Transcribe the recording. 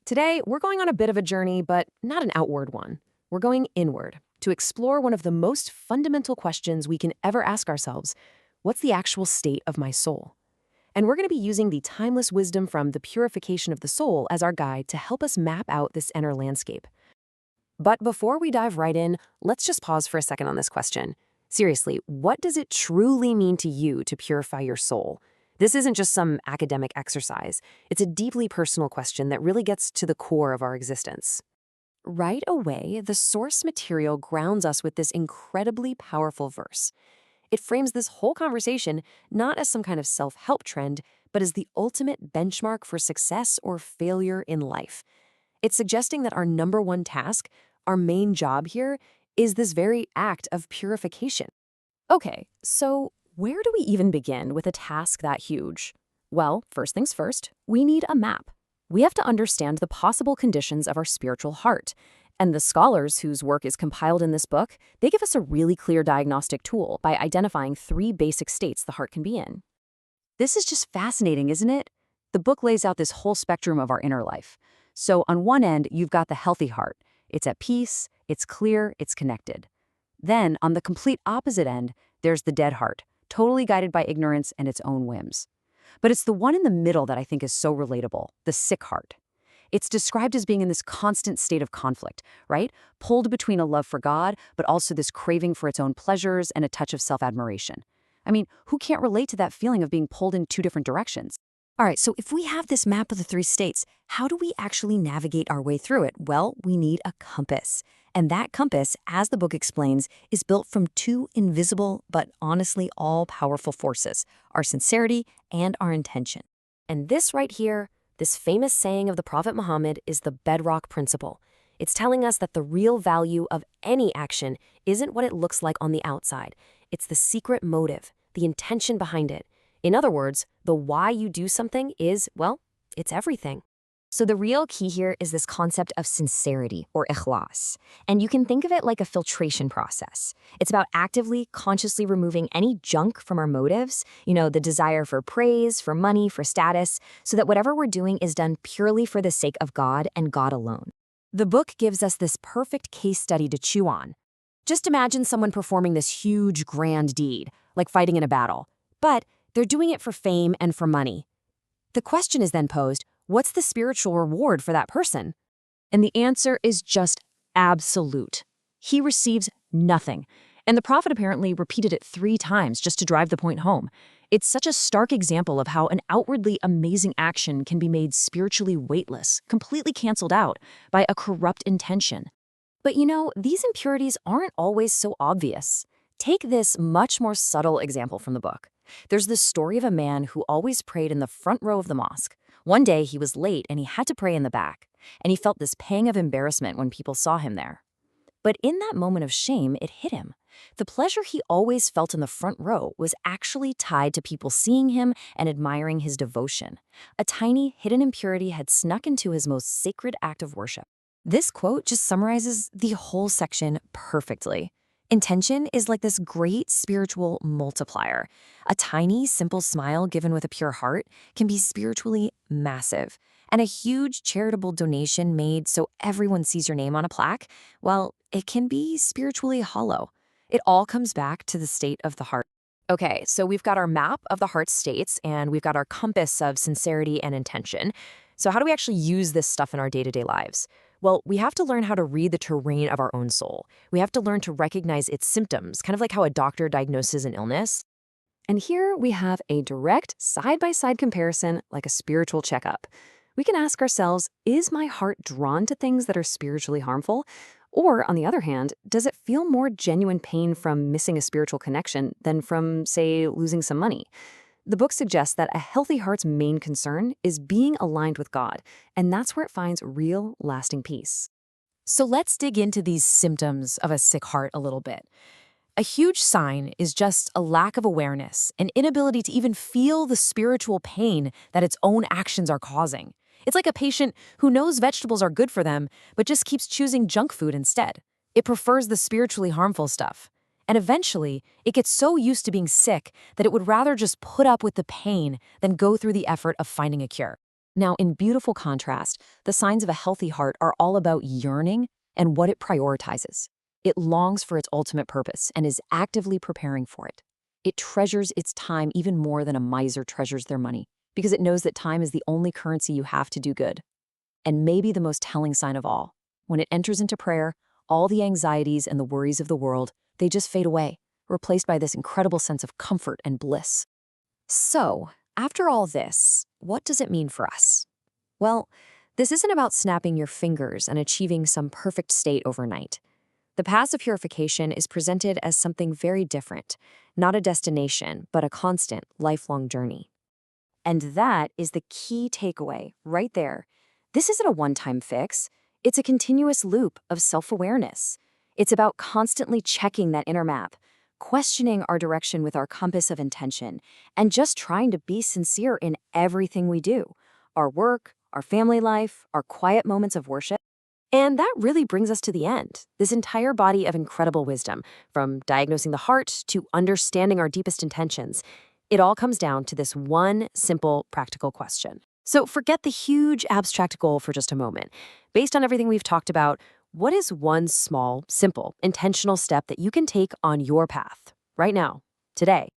Today, we're going on a bit of a journey, but not an outward one. We're going inward to explore one of the most fundamental questions we can ever ask ourselves. What's the actual state of my soul? And we're going to be using the timeless wisdom from The Purification of the Soul as our guide to help us map out this inner landscape. But before we dive right in, let's just pause for a second on this question. Seriously, what does it truly mean to you to purify your soul? This isn't just some academic exercise. It's a deeply personal question that really gets to the core of our existence. Right away, the source material grounds us with this incredibly powerful verse. It frames this whole conversation not as some kind of self-help trend, but as the ultimate benchmark for success or failure in life. It's suggesting that our number one task, our main job here, is this very act of purification. Okay, so where do we even begin with a task that huge? Well, first things first, we need a map. We have to understand the possible conditions of our spiritual heart. And the scholars whose work is compiled in this book, they give us a really clear diagnostic tool by identifying 3 basic states the heart can be in. This is just fascinating, isn't it? The book lays out this whole spectrum of our inner life. So on one end, you've got the healthy heart. It's at peace, it's clear, it's connected. Then, on the complete opposite end, there's the dead heart, totally guided by ignorance and its own whims. But it's the one in the middle that I think is so relatable, the sick heart. It's described as being in this constant state of conflict, right? Pulled between a love for God, but also this craving for its own pleasures and a touch of self-admiration. I mean, who can't relate to that feeling of being pulled in 2 different directions? All right, so if we have this map of the 3 states, how do we actually navigate our way through it? Well, we need a compass. And that compass, as the book explains, is built from 2 invisible but honestly all-powerful forces, our sincerity and our intention. And this right here, this famous saying of the Prophet Muhammad, is the bedrock principle. It's telling us that the real value of any action isn't what it looks like on the outside. It's the secret motive, the intention behind it. In other words, the why you do something is, well, it's everything. So the real key here is this concept of sincerity, or ikhlas. And you can think of it like a filtration process. It's about actively, consciously removing any junk from our motives, the desire for praise, for money, for status, so that whatever we're doing is done purely for the sake of God and God alone. The book gives us this perfect case study to chew on. Just imagine someone performing this huge, grand deed, like fighting in a battle. But they're doing it for fame and for money. The question is then posed, what's the spiritual reward for that person? And the answer is just absolute. He receives nothing. And the prophet apparently repeated it 3 times just to drive the point home. It's such a stark example of how an outwardly amazing action can be made spiritually weightless, completely canceled out by a corrupt intention. But these impurities aren't always so obvious. Take this much more subtle example from the book. There's this story of a man who always prayed in the front row of the mosque. One day he was late and he had to pray in the back, and he felt this pang of embarrassment when people saw him there. But in that moment of shame, it hit him. The pleasure he always felt in the front row was actually tied to people seeing him and admiring his devotion. A tiny hidden impurity had snuck into his most sacred act of worship. This quote just summarizes the whole section perfectly. Intention is like this great spiritual multiplier. A tiny, simple smile given with a pure heart can be spiritually massive. And a huge charitable donation made so everyone sees your name on a plaque, well, it can be spiritually hollow. It all comes back to the state of the heart. Okay, so we've got our map of the heart states, and we've got our compass of sincerity and intention. So how do we actually use this stuff in our day-to-day lives? Well, we have to learn how to read the terrain of our own soul. We have to learn to recognize its symptoms, kind of like how a doctor diagnoses an illness. And here we have a direct side-by-side comparison, like a spiritual checkup. We can ask ourselves, is my heart drawn to things that are spiritually harmful? Or, on the other hand, does it feel more genuine pain from missing a spiritual connection than from, say, losing some money? The book suggests that a healthy heart's main concern is being aligned with God, and that's where it finds real, lasting peace. So let's dig into these symptoms of a sick heart a little bit. A huge sign is just a lack of awareness, an inability to even feel the spiritual pain that its own actions are causing. It's like a patient who knows vegetables are good for them, but just keeps choosing junk food instead. It prefers the spiritually harmful stuff. And eventually, it gets so used to being sick that it would rather just put up with the pain than go through the effort of finding a cure. Now, in beautiful contrast, the signs of a healthy heart are all about yearning and what it prioritizes. It longs for its ultimate purpose and is actively preparing for it. It treasures its time even more than a miser treasures their money, because it knows that time is the only currency you have to do good. And maybe the most telling sign of all, when it enters into prayer, all the anxieties and the worries of the world, they just fade away, replaced by this incredible sense of comfort and bliss. So, after all this, what does it mean for us? Well, this isn't about snapping your fingers and achieving some perfect state overnight. The path of purification is presented as something very different, not a destination, but a constant, lifelong journey. And that is the key takeaway right there. This isn't a one-time fix. It's a continuous loop of self-awareness. It's about constantly checking that inner map, questioning our direction with our compass of intention, and just trying to be sincere in everything we do. Our work, our family life, our quiet moments of worship. And that really brings us to the end. This entire body of incredible wisdom, from diagnosing the heart to understanding our deepest intentions, it all comes down to this one simple, practical question. So forget the huge abstract goal for just a moment. Based on everything we've talked about, what is one small, simple, intentional step that you can take on your path right now, today?